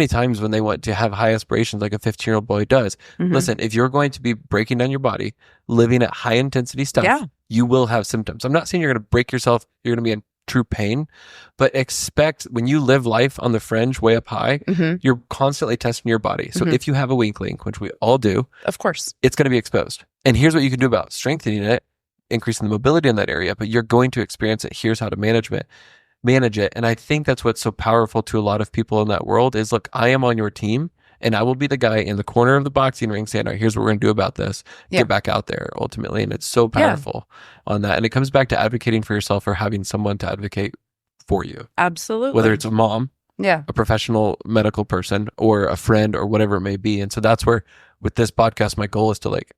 times when they want to have high aspirations like a 15-year-old boy does. Listen, if you're going to be breaking down your body, living at high intensity stuff, you will have symptoms. I'm not saying you're going to break yourself. You're going to be in true pain, but expect when you live life on the fringe way up high, you're constantly testing your body. So if you have a weakling, which we all do, of course, it's going to be exposed. And here's what you can do about strengthening it, increasing the mobility in that area, but you're going to experience it. Here's how to manage it. And I think that's what's so powerful to a lot of people in that world is, look, I am on your team and I will be the guy in the corner of the boxing ring saying, all right, here's what we're going to do about this. Get back out there ultimately. And it's so powerful on that. And it comes back to advocating for yourself or having someone to advocate for you. Absolutely. Whether it's a mom, a professional medical person, or a friend, or whatever it may be. And so that's where, with this podcast, my goal is to like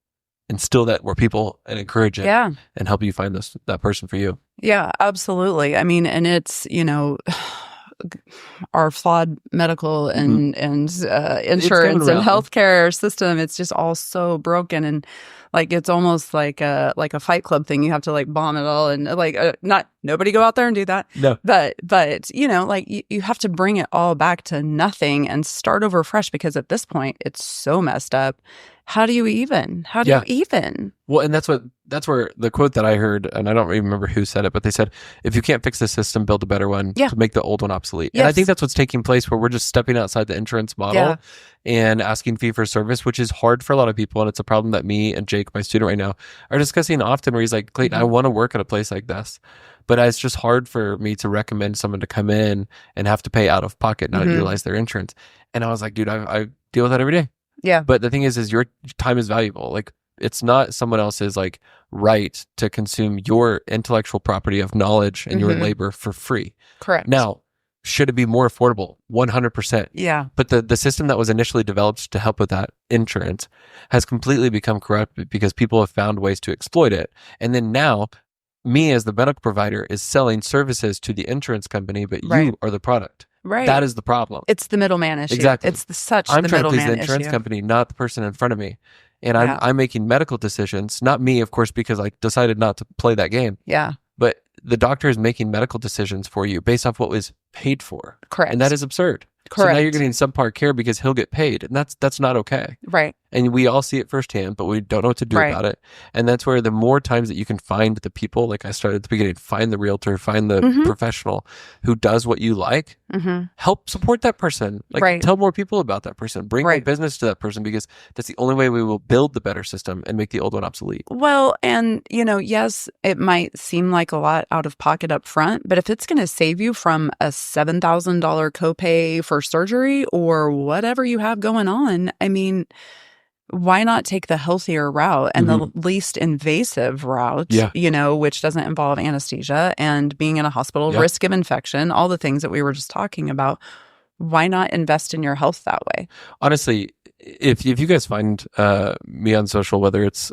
instill that where people and encourage it and help you find that person for you. Yeah, absolutely. I mean, and it's, our flawed medical and insurance and healthcare system, it's just all so broken, and like it's almost like a Fight Club thing. You have to like bomb it all, and like nobody go out there and do that. No, but like you have to bring it all back to nothing and start over fresh, because at this point it's so messed up. How do you even? Well, and that's where the quote that I heard, and I don't remember who said it, but they said, if you can't fix the system, build a better one to make the old one obsolete. Yes. And I think that's what's taking place, where we're just stepping outside the insurance model and asking fee for service, which is hard for a lot of people. And it's a problem that me and Jake, my student right now, are discussing often, where he's like, Clayton, I want to work at a place like this, but it's just hard for me to recommend someone to come in and have to pay out of pocket, not utilize their insurance. And I was like, dude, I deal with that every day. Yeah. But the thing is your time is valuable. Like, it's not someone else's like right to consume your intellectual property of knowledge and your labor for free. Correct. Now, should it be more affordable? 100%. Yeah. But the system that was initially developed to help with that insurance has completely become corrupt because people have found ways to exploit it. And then now, me as the medical provider is selling services to the insurance company, but you are the product. Right. That is the problem. It's the middleman issue. Exactly. It's the I'm trying to please the middleman insurance issue. company, not the person in front of me. And I'm making medical decisions, not me, of course, because I decided not to play that game. Yeah. But the doctor is making medical decisions for you based off what was paid for. Correct. And that is absurd. Correct. So now you're getting subpar care because he'll get paid. And that's not okay. Right. And we all see it firsthand, but we don't know what to do about it. And that's where the more times that you can find the people, like I started at the beginning, find the realtor, find the professional who does what you like, help support that person. Like tell more people about that person. Bring more business to that person, because that's the only way we will build the better system and make the old one obsolete. Well, and yes, it might seem like a lot out of pocket up front, but if it's going to save you from a $7,000 copay for surgery or whatever you have going on, I mean, why not take the healthier route and the least invasive route, which doesn't involve anesthesia and being in a hospital, risk of infection, all the things that we were just talking about. Why not invest in your health that way? Honestly, if you guys find me on social, whether it's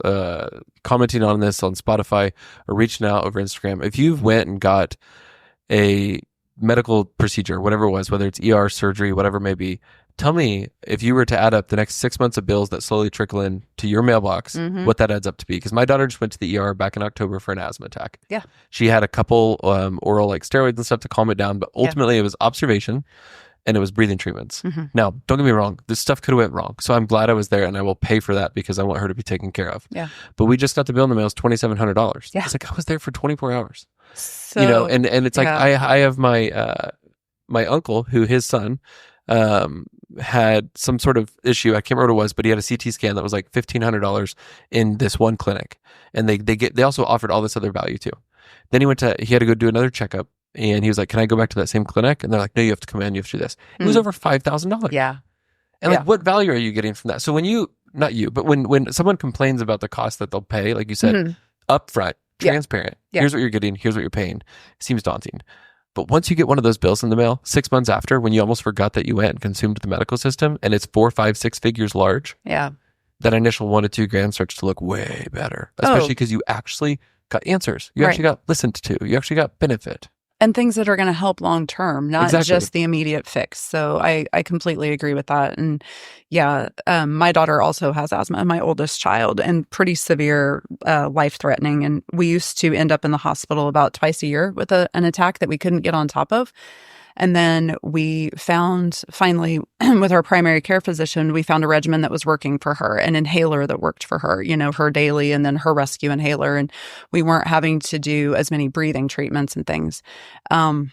commenting on this on Spotify or reaching out over Instagram, if you've went and got a medical procedure, whatever it was, whether it's ER, surgery, whatever it may be, tell me if you were to add up the next 6 months of bills that slowly trickle in to your mailbox, what that adds up to be. Because my daughter just went to the ER back in October for an asthma attack. Yeah. She had a couple oral like steroids and stuff to calm it down, but ultimately it was observation and it was breathing treatments. Now, don't get me wrong, this stuff could have went wrong. So I'm glad I was there and I will pay for that because I want her to be taken care of. Yeah. But we just got the bill in the mail, it's $2,700. Yeah. It's like I was there for 24 hours. So, and it's like I have my my uncle who his son had some sort of issue. I can't remember what it was, but he had a CT scan that was like $1,500 in this one clinic, and they also offered all this other value too. Then he had to go do another checkup, and he was like, "Can I go back to that same clinic?" And they're like, "No, you have to come in. You have to do this." It was over $5,000. Yeah, and like, what value are you getting from that? So when not you, but when someone complains about the cost that they'll pay, like you said, upfront, transparent. Here's what you're getting. Here's what you're paying. It seems daunting. But once you get one of those bills in the mail 6 months after, when you almost forgot that you went and consumed the medical system, and it's 4, 5, 6 figures large, that initial $1 to $2 grand starts to look way better, especially because you actually got answers. You actually got listened to. You actually got benefit. And things that are going to help long term, not just the immediate fix. So I completely agree with that. And my daughter also has asthma, my oldest child, and pretty severe, life-threatening. And we used to end up in the hospital about twice a year with an attack that we couldn't get on top of. And then we found, finally, with our primary care physician, we found a regimen that was working for her, an inhaler that worked for her, her daily and then her rescue inhaler. And we weren't having to do as many breathing treatments and things. And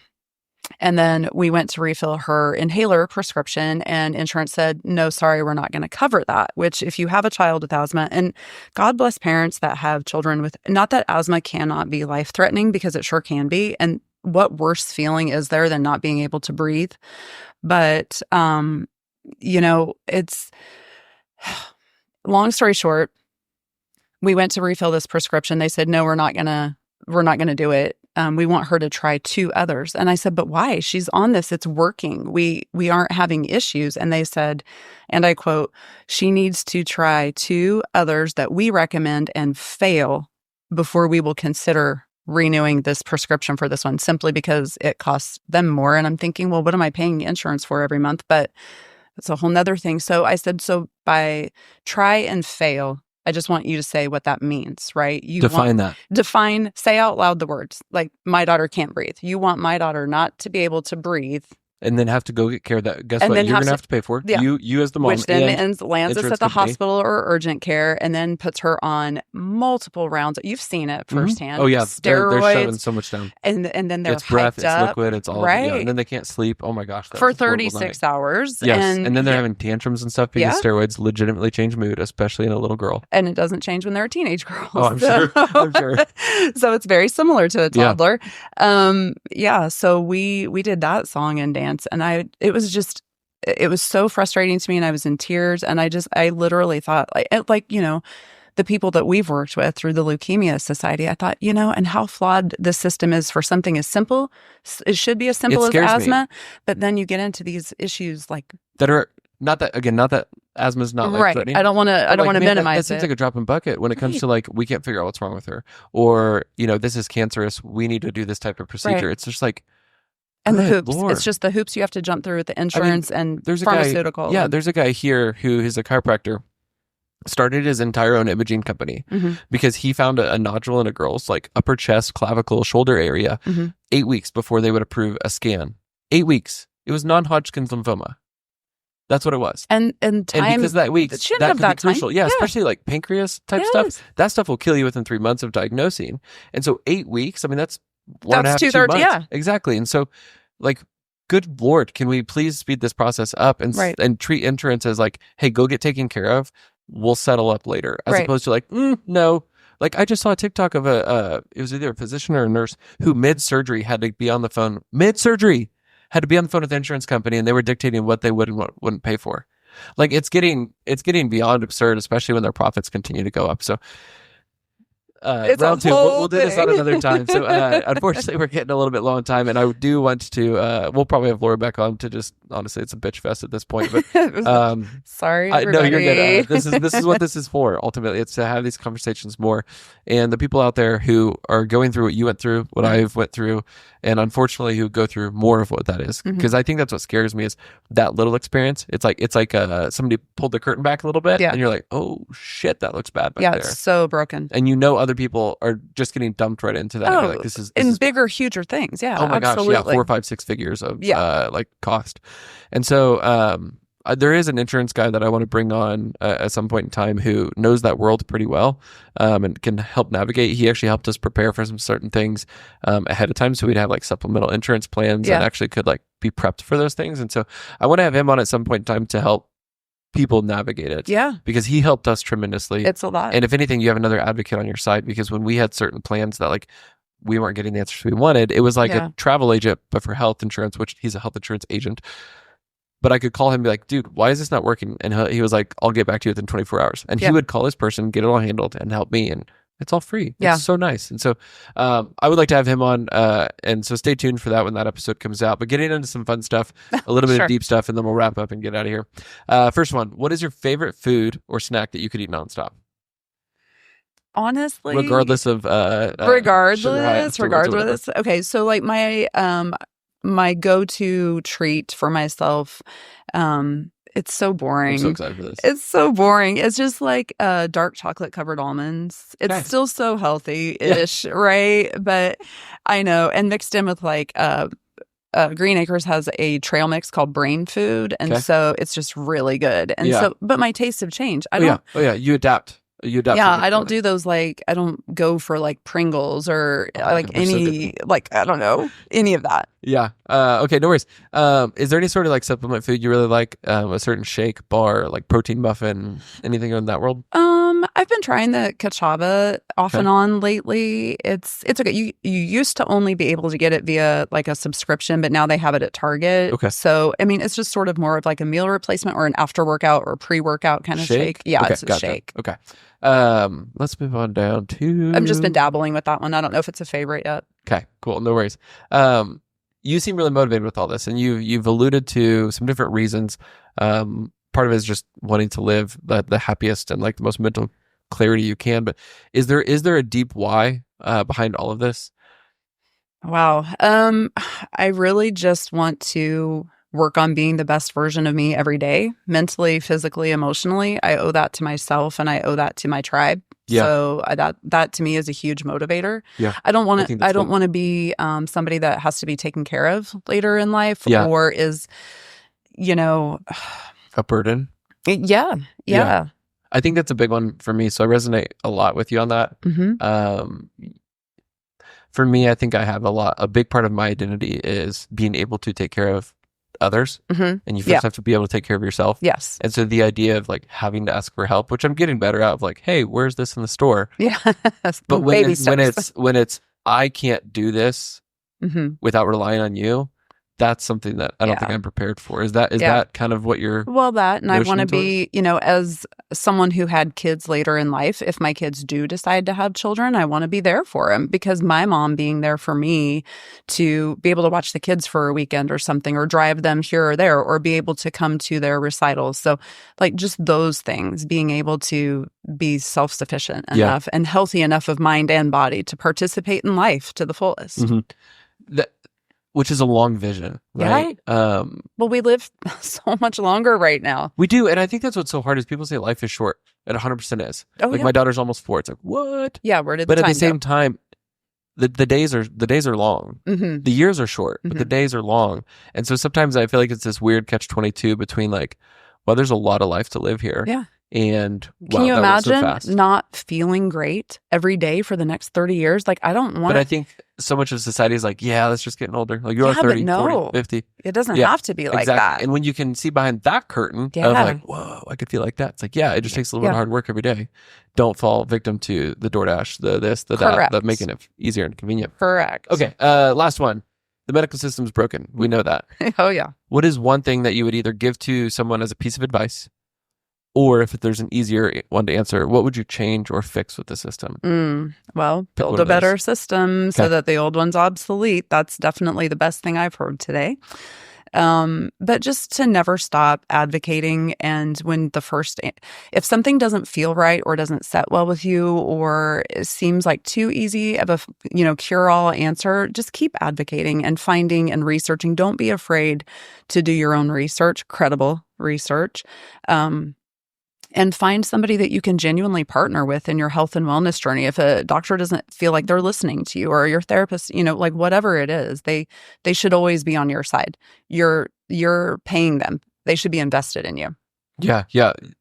then we went to refill her inhaler prescription, and insurance said, "No, sorry, we're not going to cover that." Which, if you have a child with asthma, and God bless parents that have children with, not that asthma cannot be life-threatening, because it sure can be. And what worse feeling is there than not being able to breathe? But, it's long story short, we went to refill this prescription. They said, "No, we're not going to do it. We want her to try 2 others." And I said, "But why? She's on this. It's working. We aren't having issues." And they said, and I quote, "She needs to try 2 others that we recommend and fail before we will consider renewing this prescription for this one, simply because it costs them more." And I'm thinking, well, what am I paying insurance for every month? But it's a whole nother thing. So I said, so by try and fail, I just want you to say what that means, right? You say out loud the words, like, my daughter can't breathe. You want my daughter not to be able to breathe. And then have to go get care of that. Guess what? You're going to have to pay for it. Yeah. You as the mom. Which then lands us at the hospital or urgent care, and then puts her on multiple rounds. You've seen it firsthand. Oh, yeah. Steroids. They're shoving so much down. And then they're it's breath, hyped up. It's liquid, it's all. Right. And then they can't sleep. Oh my gosh. For 36 hours. Yes. And then they're having tantrums and stuff because steroids legitimately change mood, especially in a little girl. And it doesn't change when they're a teenage girl. Oh, I'm sure. I'm sure. So it's very similar to a toddler. So we did that song and dance, and it was so frustrating to me, and I was in tears, and I literally thought, the people that we've worked with through the Leukemia Society, I thought, and how flawed this system is for something as simple. It should be as simple as asthma, but then you get into these issues like that are not that asthma is not right. I don't want to minimize that seems like a drop in bucket when it comes to like, we can't figure out what's wrong with her, or this is cancerous, we need to do this type of procedure. Right. It's just like. And the hoops. Lord. It's just the hoops you have to jump through with the insurance and there's pharmaceutical. There's a guy here who is a chiropractor, started his entire own imaging company because he found a nodule in a girl's like upper chest, clavicle, shoulder area 8 weeks before they would approve a scan. 8 weeks. It was non-Hodgkin's lymphoma. That's what it was. And because that week, that could be crucial. Yeah, especially like pancreas type stuff. That stuff will kill you within 3 months of diagnosing. And so 8 weeks, I mean, that's 1.5 to 2 months. Yeah. Exactly. And so, like, good Lord, can we please speed this process up and treat insurance as like, hey, go get taken care of. We'll settle up later. As opposed to like, no. Like, I just saw a TikTok of it was either a physician or a nurse who mid-surgery had to be on the phone. Mid-surgery had to be on the phone with the insurance company, and they were dictating what they would and what wouldn't pay for. Like it's getting beyond absurd, especially when their profits continue to go up. So It's round a 2, whole we'll do this on thing. another time. So unfortunately, we're getting a little bit low on time, and I do want to. We'll probably have Laura back on to just honestly, it's a bitch fest at this point. But Sorry, no, everybody. you're good. This is what this is for. Ultimately, it's to have these conversations more, and the people out there who are going through what you went through, what I've went through, and unfortunately, who go through more of what that is. Because I think that's what scares me is that little experience. It's like somebody pulled the curtain back a little bit, and you're like, oh shit, that looks bad back there. It's so broken. And other people are just getting dumped right into that. Oh, and you're like, this is bigger, huger things. Yeah. Oh my absolutely. gosh, yeah, 4, 5, 6 figures of like cost. And so there is an insurance guy that I want to bring on at some point in time who knows that world pretty well and can help navigate. He actually helped us prepare for some certain things ahead of time, so we'd have like supplemental insurance plans and actually could like be prepped for those things. And so I want to have him on at some point in time to help people navigate it. Yeah. Because he helped us tremendously. It's a lot. And if anything, you have another advocate on your side, because when we had certain plans that like we weren't getting the answers we wanted, it was like a travel agent, but for health insurance, which he's a health insurance agent. But I could call him and be like, dude, why is this not working? And he was like, I'll get back to you within 24 hours. And he would call his person, get it all handled, and help me. And it's all free. It's so nice. And so I would like to have him on. And so stay tuned for that when that episode comes out. But getting into some fun stuff, a little bit of deep stuff, and then we'll wrap up and get out of here. First one, what is your favorite food or snack that you could eat nonstop? Honestly, regardless of regardless. Okay, so like my go-to treat for myself, it's so boring. I'm so excited for this. It's so boring. It's just like dark chocolate covered almonds. It's still so healthy-ish, right? But I know, and mixed in with like Green Acres has a trail mix called Brain Food, and so it's just really good. And so, but my tastes have changed. You adapt. I don't do those, like, I don't go for like Pringles or like any, like, I don't know, any of that. Yeah. Okay, no worries. Is there any sort of like supplement food you really like? A certain shake, bar, like protein muffin, anything in that world? I've been trying the cachava off and on lately. It's okay. You used to only be able to get it via like a subscription, but now they have it at Target. Okay. So, I mean, it's just sort of more of like a meal replacement or an after workout or pre-workout kind of shake. Yeah, it's a shake. Okay. Let's move on down to... I've just been dabbling with that one. I don't know if it's a favorite yet. Okay, cool. No worries. You seem really motivated with all this, and you've alluded to some different reasons. Part of it is just wanting to live the happiest and like the most mental clarity you can. But is there a deep why behind all of this? Wow. I really just want to work on being the best version of me every day, mentally, physically, emotionally. I owe that to myself, and I owe that to my tribe. Yeah. So that to me is a huge motivator. Yeah. I don't want to be somebody that has to be taken care of later in life, or is, a burden. Yeah. I think that's a big one for me. So I resonate a lot with you on that. Mm-hmm. For me, I think I have a big part of my identity is being able to take care of others, and you first have to be able to take care of yourself. Yes. And so the idea of like having to ask for help, which I'm getting better at, of like, hey, where's this in the store? Yeah. But when it's I can't do this without relying on you, that's something that I don't think I'm prepared for. Is that kind of what you're... Well, that, and I want to be, as someone who had kids later in life, if my kids do decide to have children, I want to be there for them, because my mom being there for me to be able to watch the kids for a weekend or something, or drive them here or there, or be able to come to their recitals. So like just those things, being able to be self-sufficient enough and healthy enough of mind and body to participate in life to the fullest. Mm-hmm. Which is a long vision, right? Well, we live so much longer right now. We do, and I think that's what's so hard is people say life is short. It 100% is. My daughter's almost 4. It's like, what? Yeah, where did the time But at the same go? time, the days are long. Mm-hmm. The years are short, but the days are long. And so sometimes I feel like it's this weird catch-22 between like, well, there's a lot of life to live here. Yeah. And can you imagine not feeling great every day for the next 30 years? Like, I don't want But I think so much of society is like, yeah, that's just getting older. Like, you're 30, 40, 50. It doesn't have to be like that. And when you can see behind that curtain of like, whoa, I could feel like that. It's like, it just takes a little bit of hard work every day. Don't fall victim to the DoorDash, the this, the that, the making it easier and convenient. Correct. Okay, last one. the medical system's broken. We know that. Oh, yeah. What is one thing that you would either give to someone as a piece of advice, or if there's an easier one to answer, what would you change or fix with the system? Well, build a better system so that the old one's obsolete. That's definitely the best thing I've heard today. But just to never stop advocating. And when if something doesn't feel right or doesn't set well with you, or it seems like too easy of a, cure-all answer, just keep advocating and finding and researching. Don't be afraid to do your own research, credible research. And find somebody that you can genuinely partner with in your health and wellness journey. If a doctor doesn't feel like they're listening to you, or your therapist, like whatever it is, they should always be on your side. You're paying them. They should be invested in you. Yeah.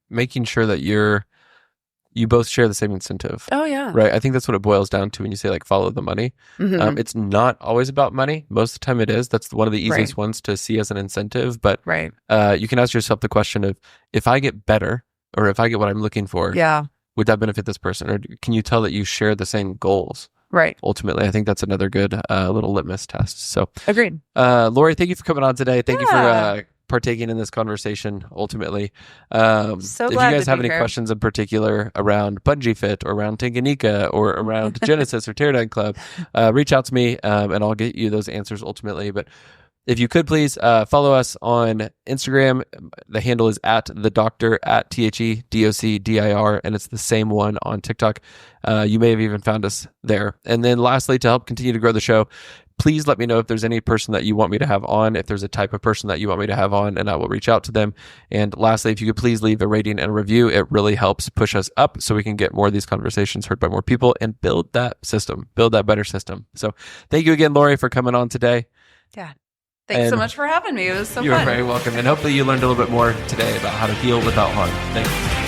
Making sure that you both share the same incentive. Oh, yeah. Right. I think that's what it boils down to when you say like follow the money. Mm-hmm. It's not always about money. Most of the time it is. That's one of the easiest ones to see as an incentive. But you can ask yourself the question of, if I get better, or if I get what I'm looking for, would that benefit this person? Or can you tell that you share the same goals? Right. Ultimately, I think that's another good little litmus test. So, agreed. Laurie, thank you for coming on today. Thank you for partaking in this conversation. Ultimately, so if you guys have any questions in particular around Bungee Fit or around Tanganyika or around Genesis or Pterodine Club, reach out to me and I'll get you those answers ultimately. But if you could please follow us on Instagram. The handle is at the doctor, at THEDOCDIR, and it's the same one on TikTok. You may have even found us there. And then lastly, to help continue to grow the show, please let me know if there's any person that you want me to have on, if there's a type of person that you want me to have on, and I will reach out to them. And lastly, if you could please leave a rating and a review, it really helps push us up so we can get more of these conversations heard by more people and build that system, build that better system. So thank you again, Laurie, for coming on today. Yeah. Thanks so much for having me. It was so fun. You're very welcome. And hopefully you learned a little bit more today about how to heal without harm. Thank you.